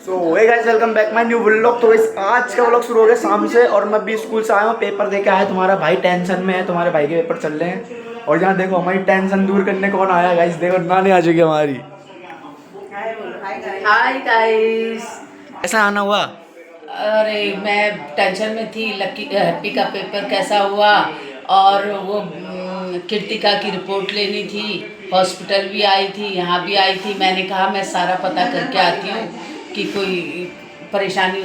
So hey guys welcome back my new vlog. तो इस आज का व्लॉग शुरू हो गया शाम से और मैं भी स्कूल से आया हूँ, पेपर दे के आया। तुम्हारा भाई टेंशन में है, तुम्हारे भाई के पेपर चल रहे हैं और यहाँ देखो हमारी टेंशन दूर करने कौन आया गाइस। देखो नानी आ चुकी है हमारी। Hi guys. ऐसा आना हुआ। अरे मैं टेंशन में थी, लक्की हैप्पी का पेपर कैसा हुआ और वो कृतिका की रिपोर्ट लेनी थी। हॉस्पिटल भी आई थी, यहाँ भी आई थी। मैंने कहा मैं सारा पता करके आती हूँ कि कोई परेशानी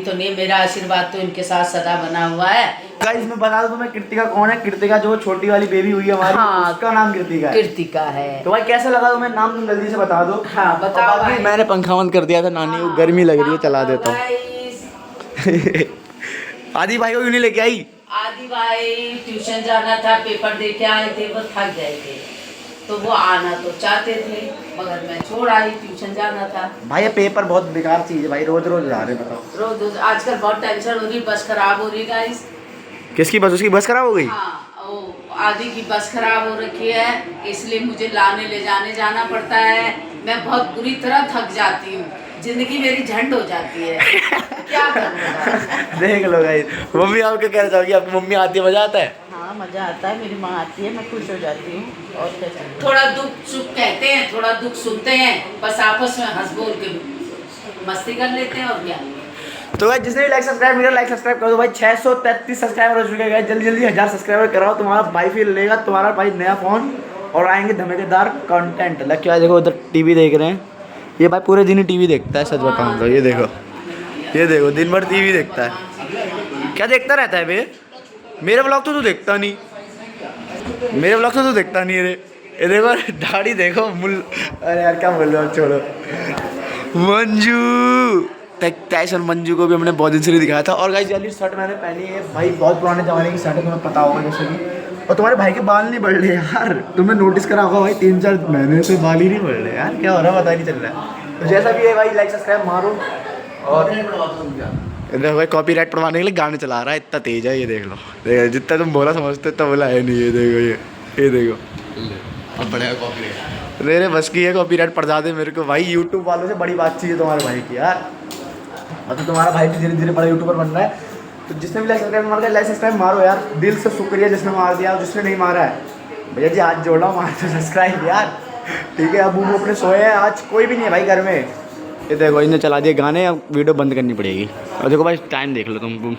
तो नहीं। मेरा आशीर्वाद तो इनके साथ सदा बना हुआ है। गाइस मैं बता दूं तुम्हें कृतिका कौन है। कृतिका जो छोटी वाली बेबी हुई है हमारी, हाँ, उसका नाम कृतिका है। कृतिका है। तो भाई कैसा लगा तुम्हें नाम? तुम जल्दी से बता दो। हाँ बताओ भाई। मैंने पंखा बंद कर दिया था, नानी को गर्मी लग रही है, चला देता हूँ। आदि भाई को क्यों नहीं लेके आई? आदि भाई ट्यूशन जाना था, पेपर दे के आए थे, वो थक गए थे तो वो आना तो चाहते थे मगर मैं छोड़ आई, ट्यूशन जाना था। भाई ये पेपर बहुत बेकार चीज है भाई, रोज रोज जा रहे हैं। बताओ रोज आजकल बहुत टेंशन हो रही, बस खराब हो रही गाइस। किसकी बस? उसकी बस खराब हो गई। हाँ, वो आदि की बस खराब हो रखी है, इसलिए मुझे लाने ले जाने जाना पड़ता है। मैं बहुत बुरी तरह थक जाती हूँ, जिंदगी मेरी झंड हो जाती है। क्या करूँ? देख लो गाइस, मम्मी आप क्या कहना चाहोगी? आपकी मम्मी आती है, मजा आता है? हाँ मज़ा आता है, मेरी माँ आती है, मैं खुश हो जाती हूँ। और क्या चाहिए? थोड़ा दुख सुख कहते हैं, थोड़ा दुख सुनते हैं, बस आपस में हंस बोल के मस्ती कर लेते हैं और क्या। तो भाई जिसने भी लाइक सब्सक्राइब मेरा लाइक सब्सक्राइब कर दो भाई। 633 सब्सक्राइबर हो चुके हैं, जल्दी जल्दी 1000 सब्सक्राइबर कराओ। तुम्हारा भाई फिर लेगा तुम्हारा भाई नया फोन और आएंगे धमाकेदार कंटेंट। लग देखो उधर टीवी देख रहे हैं, ये भाई पूरे दिन ही टीवी देखता है, सच बताऊँ तो। ये देखो दिन भर टीवी देखता है। क्या देखता रहता है बे? मेरे ब्लॉग तो तू देखता नहीं, मेरे ब्लॉग तो तू देखता नहीं रे। ये देखो दाढ़ी देखो अरे यार क्या बोल रहा हूँ, छोड़ो। मंजू टाइसन मंजू को भी हमने बहुत दिन से नहीं दिखाया था। और गाइस वाली शर्ट मैंने पहनी है भाई, बहुत पुराने ज़माने की शर्ट है, तुम्हें पता होगा जैसे कि। और तुम्हारे भाई के बाल नहीं बढ़ रहे यार, तुमने नोटिस करा होगा भाई 3-4 महीने से बाल ही नहीं बढ़ रहे यार। क्या हो रहा है पता ही नहीं चल रहा है। तो जैसा भी है भाई लाइक सब्सक्राइब मारो। और देखो भाई कॉपीराइट पढ़वाने के लिए गाने चला रहा है, इतना तेज है। ये देख लो, देखो जितना तुम बोला समझते इतना बोला है नहीं। ये देखो ये देखो अब पड़ेगा कॉपीराइट। मेरे बस की है, कॉपीराइट पड़ जाते मेरे को भाई। यूट्यूब वालों से बड़ी बात चाहिए तुम्हारे भाई की यार। मतलब तुम्हारा भाई भी धीरे धीरे बड़ा यूट्यूबर बन रहा है। तो जिसने भी लाइक सब्सक्राइब मार दिया, लाइक सब्सक्राइब मारो यार। दिल से शुक्रिया जिसने मार दिया, और जिसने नहीं मारा है भैया जी हाथ जोड़ रहा हूँ, मार दो सब्सक्राइब यार। ठीक है, अब वो अपने सोए हैं, आज कोई भी नहीं है भाई घर में। ये देखो इन्हें चला दिए गाने, अब वीडियो बंद करनी पड़ेगी। और देखो भाई टाइम देख लो तुम,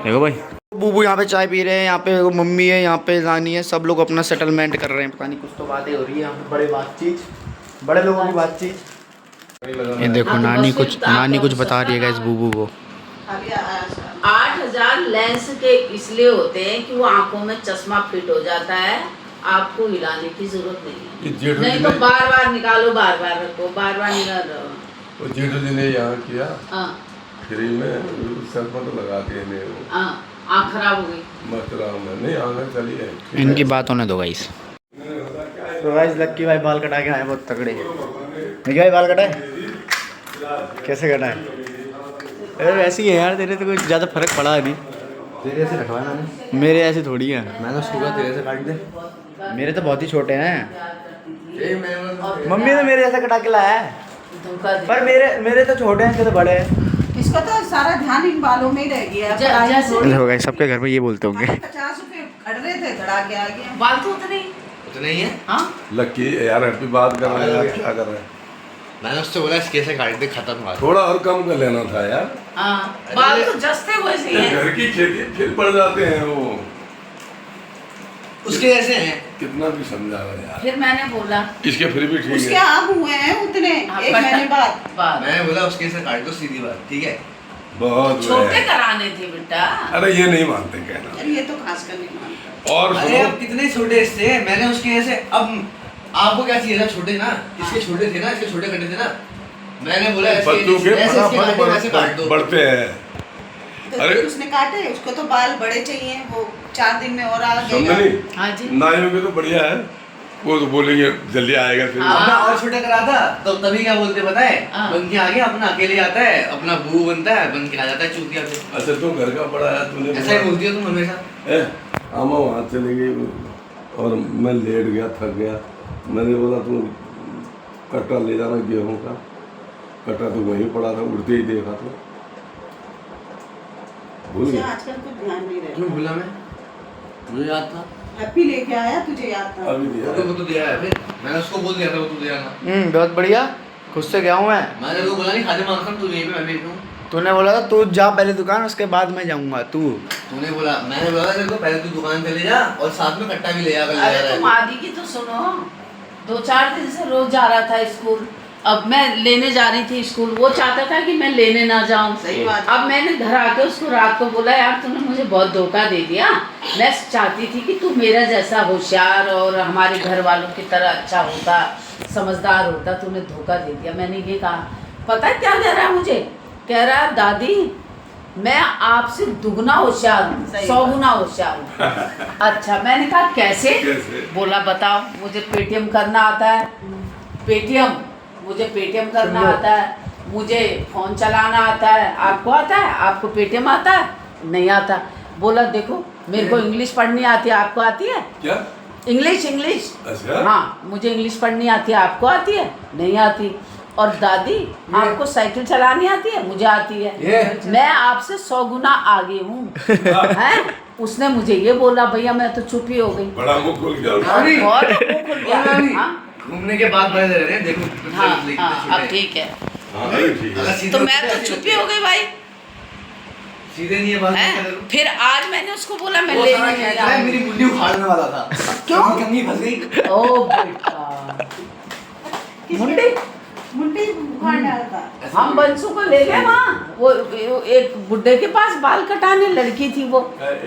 देखो भाई बूबू यहाँ पे चाय पी रहे हैं, यहाँ पे मम्मी है, यहाँ पे नानी है, सब लोग अपना सेटलमेंट कर रहे हैं। पता नहीं कुछ तो बातें हो रही है यहाँ पे, बड़े लोगों की बातचीत। ये देखो नानी कुछ बता रही है गाइस बूबू को। 8000 लेंस के इसलिए होते हैं कि वो आंखों में चश्मा फिट हो जाता है, आपको हिलाने की जरूरत नहीं है। नहीं तो बार बार निकालो, बार बार रखो, बार बार निकाल रहो। वो जेठू जी ने यहाँ किया हाँ फ्री में, सर पर तो लगा के नहीं वो हाँ, आँख खराब हो गई। मत रहा मैं नहीं आगे चली है। इनकी बात होने दो गाइस। तो गाइस लक्की भाई बाल कटा के आए बहुत तगड़े। लक्की भाई बाल कटाए? कैसे कटाए? अरे वैसे ही है यार, तेरे तो कुछ ज़्यादा फर्क पड़ा नहीं। तेरे से रखवाया मैंने, मेरे ऐसे थोड़ी है। मैंने सुबह तेरे से काट दे। मेरे तो बहुत ही छोटे हैं। मम्मी ने मेरे जैसा कटा के लाया है, धोखा दे। पर मेरे तो छोटे हैं, इसके तो बड़े हैं। इसका तो सारा ध्यान इन बालों में ही रह गया। देखो गाइस सबके घर में ये बोलते होंगे। 50 रुपए खड़ रहे थे, खड़ा के आ गया। बाल तो उतने उतने ही है। हाँ लक्की यार हैप्पी बात कर रहे हैं, क्या कर रहे हैं? मैंने उससे बोला इसके से काट दे, खत्म हुआ। थोड़ा और कम कर लेना था यार। हाँ, बाल तो जस्ते वैसे ही हैं। घर की खेती फिर पड़ जाते हैं वो, उसके जैसे हैं। कितना भी समझा रहा यार। फिर मैंने बोला इसके फिर भी ठीक उसके है। आप हुए हैं उतने, हाँ, 1 महीने बाद। मैंने बोला उसके से काट दो, सीधी बात, ठीक है। बहुत छोटे है। कराने थे बेटा। अरे ये नहीं मानते कहना। अरे ये तो खास कर नहीं मानता। और अरे सुनो, अब कितने छोटे इससे, मैंने उसके जैसे। अब आपको क्या चाहिए था? छोटे ना, इसके छोटे थे ना, इसके छोटे करने थे ना। मैंने बोला बच्चों के ऐसे इसके काट दो, वैसे काट दो। बढ़ते हैं। तो अरे उसने काटे, उसको तो बाल बड़े चाहिए, वो 4 दिन में और आ समझ गया। नहीं, हाँ जी। नाइयों के तो बढ़िया है, वो तो बोलेंगे जल्दी आएगा फिर। हाँ। अपना और छोटा करा था तो तभी क्या बोलते पता है? हाँ। बन के आ गया, अपना अकेले आता है, अपना बू बनता है, बन के आ जाता है चूतिया पे। अच्छा तू घर का बड़ा है, तूने ऐसा ही बोलती हो तुम हमेशा। आमा वहाँ चली गई और मैं लेट गया, थक गया। मैंने बोला तू कट्टा ले जाना गेहूँ का, कटा तो वहीं पड़ा था, उड़ते ही देखा तो भूल मुझे गया। आजकल कुछ ध्यान नहीं क्यों रहता। भूला मैं? मुझे याद था। हैप्पी लेके आया, तुझे याद था। अभी दिया वो तो दिया है फिर। मैंने उसको बोल दिया था वो तो दिया ना। बहुत बढ़िया, खुद से गया हूँ मैं। मैंने उसको बोला नहीं खाते मांगता तू यहीं पे मैं भी हूँ। तूने बोला था तू जा पहले दुकान, उसके बाद मैं जाऊंगा। तूने बोला, मैंने बोला तेरे को पहले तू दुकान चले जा और साथ में कट्टा भी ले जा अगर ले जा अरे रहा तुम है आदि की तो सुनो, 2-4 दिन से रोज जा रहा था स्कूल। अब मैं लेने जा रही थी स्कूल, वो चाहता था कि मैं लेने ना जाऊं। सही बात है। अब मैंने घर आके उसको रात को बोला, यार तूने मुझे बहुत धोखा दे दिया। मैं चाहती थी कि तू मेरा जैसा होशियार और हमारे घर वालों की तरह अच्छा होता, समझदार होता, तूने धोखा दे दिया। मैंने ये कहा। पता है क्या कह रहा है मुझे? कह रहा है दादी मैं आपसे दुगना होशियार हूँ, सही 100 गुना होशियार हूँ। अच्छा, मैंने कहा कैसे? बोला बताओ, मुझे पेटीएम करना आता है। पेटीएम, मुझे पेटीएम करना आता है, मुझे फ़ोन चलाना आता है। आपको आता है? आपको पेटीएम आता है? नहीं आता। बोला देखो मेरे को इंग्लिश पढ़नी आती है, आपको आती है? क्या? इंग्लिश अच्छा? हाँ, मुझे इंग्लिश पढ़नी आती है, आपको आती है? नहीं आती। और दादी आपको साइकिल चलानी आती है? मुझे आती है। मैं आपसे 100 गुना आगे हूँ। हैं? उसने मुझे ये बोला, भैया मैं तो चुप ही हो गई। बड़ा मुंह खुल गया। हाँ, बहुत मुंह खुल गया। हाँ? घूमने के बाद बड़े दे रहे हैं देखो हाँ, अब ठीक है। हाँ, अरे ठीक है। अगर सीधे तो होते मैं तो ऐसे चुप ही होते। हो गई भाई। सीधे नहीं है बात हैं? क्या करूं? फिर आज मैंने उसको बोला मैं वो लेने सारा नहीं खेच रहा है, मेरी मुंडी उखाड़ने वाला था। क्यों? कंगी फंस गई। ओ बेटा, मुंडी मुंडी उखाड़ डालता। हम बंसू को ले गए वहाँ। वो एक बुड्ढे के पास बाल कटाने लड़की थी वो।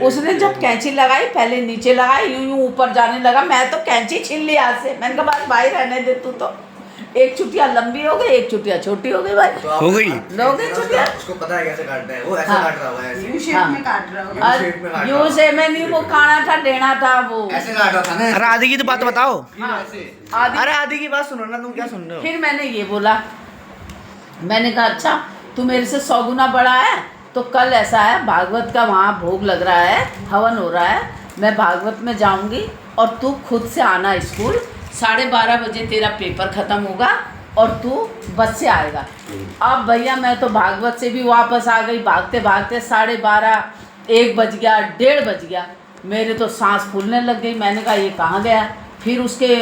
उसने जब कैंची लगाई, पहले नीचे लगाई, यूं यूं ऊपर जाने लगा। मैं तो कैंची छीन ली हाथ से। मैंने कहा बस भाई रहने दे तू तो। एक चुटिया लंबी हो गई, एक चुटिया छोटी हो गई भाई। तो आप- हो गई? हो गई चुटिया। उसको पता है कैसे काटते हैं, वो ऐसे हाँ। काट रहा हुआ है ऐसे। यू शेप हाँ। में काट रहा होगा। यू शेप में काट यू रहा से मैं नहीं, वो काना था, डेढ़ा था वो। ऐसे काट रहा था ना अरे आदि की तो बात बताओ। फिर ऐसे। आदि अरे आदि की बात सुनो ना, तुम क्या सुन रहे हो? फिर मैंने ये बोला, मैंने कहा अच्छा तू मेरे से 100 गुना बड़ा है, तो कल ऐसा है भागवत का वहाँ भोग लग रहा है, हवन हो रहा है, मैं भागवत में जाऊँगी और तू खुद से आना स्कूल। 12:30 बजे तेरा पेपर ख़त्म होगा और तू बस से आएगा। अब भैया मैं तो भागवत से भी वापस आ गई, भागते भागते 12:30, 1 बज गया, 1:30 बज गया। मेरे तो सांस फूलने लग गई। मैंने कहा ये कहाँ गया? फिर उसके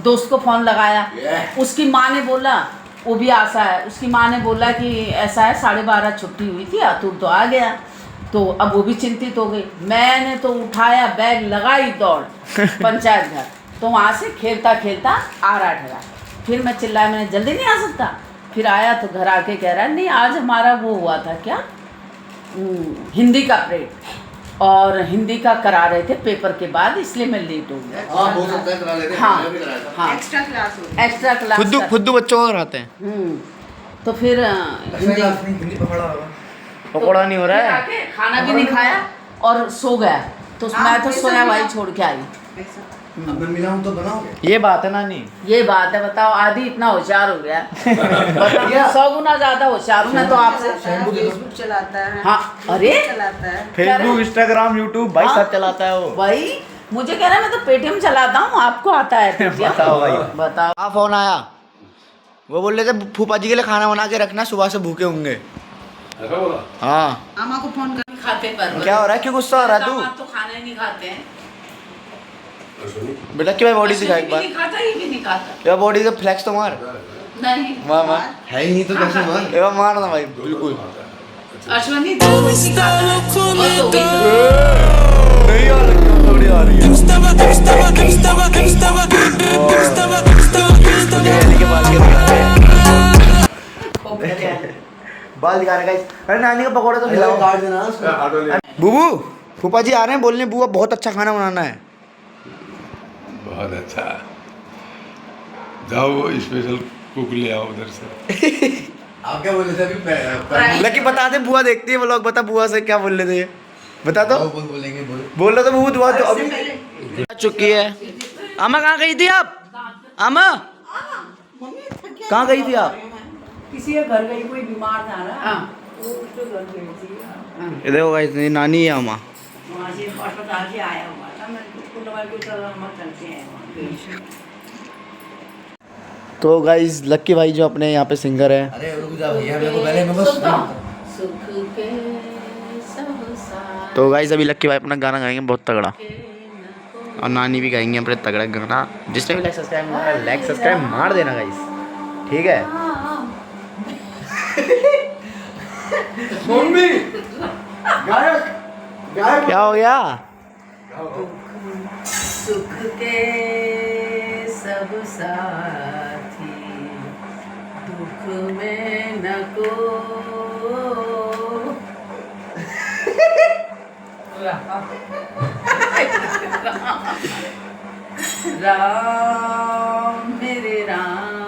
दोस्त को फ़ोन लगाया। उसकी माँ ने बोला, वो भी आशा है, उसकी माँ ने बोला कि ऐसा है 12:30 छुट्टी हुई थी, अतुल तो आ गया। तो अब वो भी चिंतित हो गई। मैंने तो उठाया बैग, लगाई दौड़ पंचायत घर। तो वहाँ से खेलता खेलता आ रहा ठहरा। फिर मैं चिल्लाया, मैंने जल्दी नहीं आ सकता? फिर आया तो घर आके कह रहा है नहीं आज हमारा वो हुआ था क्या, हिंदी का परेड, और हिंदी का करा रहे थे पेपर के बाद, इसलिए मैं लेट हो गया। हाँ हो सकता है करा लेते हैं, हाँ मैंने भी कराया था। हाँ, एक्स्ट्रा क्लास हो गई। एक्स्ट्रा क्लास खुद बच्चों को कराते हैं। तो फिर एक्स्ट्रा क्लास नहीं, हिंदी पकड़ा होगा। पकौड़ा नहीं हो रहा फिर है। आके खाना भी नहीं खाया और सो गया। तो हाँ, मैं तो ये सब सोया भाई मिला। छोड़ के आई। ऐसा। अब मैं मिला हूँ तो बनाओगे। ये बात है नानी। ये बात है, बताओ आदि इतना होशियार हो गया। बताओ 100 गुना ज्यादा होशियार हूँ मैं तो आपसे। शैम्पू दे दो। फेसबुक चलाता है। हाँ, अरे चलाता है। फेसबुक, इंस्टाग्राम, यूट्यूब भाई हाँ। सब चलाता है वो। भाई मुझे कह रहा है मैं तो पेटीएम चलाता हूँ, आपको आता है पेटीएम? बताओ भाई। बताओ। हाँ फोन आया, वो बोल रहे थे फूफा जी के लिए खाना बना के रखना, सुबह से भूखे होंगे। ऐसा बोला? हाँ अम्मा को फोन कर। खाते पर क्या हो रहा है, क्यों गुस्सा हो रहा है तू? तो खाना ही नहीं खाते हैं। बेटा क्या बॉडी दिखा एक भी बार, नहीं खाता, ये भी नहीं खाता। क्या बॉडी का फ्लेक्स तो मार। नहीं मार मार, है ही नहीं तो कैसे मार। एक बार मार ना भाई बिल्कुल। अश्वनी नहीं आ रही, थोड़ी आ रही है। मुझे एली के बाल के दिखा रहे हैं। बाल दिखा रहे गाइस। अरे नानी का पकौड़ा तो खिलाओ। काट देना उसको। ऑटो ले। बुबू फूफा जी आ रहे हैं बोलने, बुआ बहुत अच्छा खाना बनाना है। बहुत अच्छा, जाओ वो स्पेशल कुक ले आओ उधर से। आप क्या बोल रहे थे अभी? लकी बता दे, बुआ देखती है व्लॉग, बता बुआ से क्या बोल रहे थे, बता दो। बोलेंगे बोल। बोल रहा था बुबू दुआ तो अभी आ चुकी है। अम्मा कहाँ गई थी आप? अम्मा कहाँ गई थी आप? किसी के घर गई, कोई बीमार था ना। हाँ। वो उसके घर गई थी। ये देखो गाइस, ये नानी है अम्मा। वहाँ से अस्पताल से आया हुआ था। मैं उसको दवाई को चला मत चलते हैं वहाँ गई थी। तो गाइज लक्की भाई जो अपने यहाँ पे सिंगर है, अरे रुक जा भैया, मेरे को पहले मेरे को सुख के सब साथ तो गाइज अभी लक्की भाई अपना गाना गाएंगे बहुत तगड़ा, के न और नानी भी गाएंगे अपने तगड़ा गाना। जिसने भी लाइक सब्सक्राइब मार देना गाइज, ठीक है। मम्मी क्या हो गया? सुख के सब साथी दुख में न को राम मेरे राम।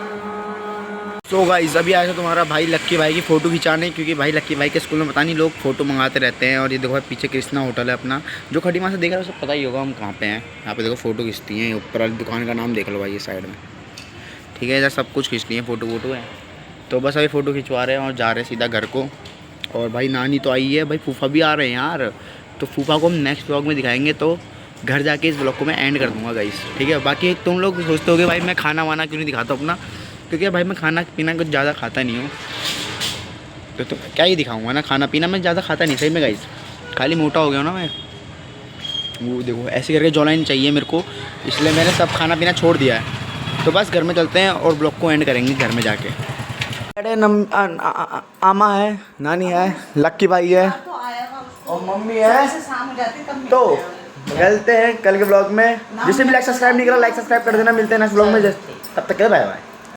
सो गाइस अभी आया था तुम्हारा भाई लक्की भाई की फ़ोटो खिंचाने, क्योंकि भाई लक्की भाई के स्कूल में पता नहीं लोग फ़ोटो मंगाते रहते हैं। और ये देखो भाई पीछे कृष्णा होटल है अपना, जो खड़ी माँ से देख रहा है उसे पता ही होगा हम कहाँ पे हैं। यहाँ पे देखो फ़ोटो खिंचती हैं, ऊपर वाली दुकान का नाम देख लो भाई ये साइड में, ठीक है। इधर सब कुछ खींचती हैं, फ़ोटो वोटो है। तो बस अभी फ़ोटो खिंचवा रहे हैं और जा रहे हैं सीधा घर को। और भाई नानी तो आई है, भाई फूफा भी आ रहे हैं यार, तो फूफा को हम नेक्स्ट व्लॉग में दिखाएंगे। तो घर जाके इस व्लॉग को मैं एंड कर दूँगा गाइस, ठीक है। बाकी तुम लोग सोचते होगे भाई मैं खाना वाना क्यों नहीं दिखाता अपना, क्योंकि भाई मैं खाना पीना कुछ ज़्यादा खाता नहीं हूँ, तो क्या ही दिखाऊंगा ना, खाना पीना मैं ज़्यादा खाता नहीं सही में गाइस, खाली मोटा हो गया हूँ ना मैं। वो देखो ऐसे करके जॉलाइन चाहिए मेरे को, इसलिए मैंने सब खाना पीना छोड़ दिया है। तो बस घर में चलते हैं और ब्लॉग को एंड करेंगे घर में जाके। अरे आमा है, नानी है, लक्की भाई है और मम्मी है। तो मिलते हैं कल के ब्लॉग में। जिससे भी लाइक सब्सक्राइब नहीं करा लाइक सब्सक्राइब कर देना। मिलते हैं नेक्स्ट ब्लॉग में, तब तक के बाय बाय।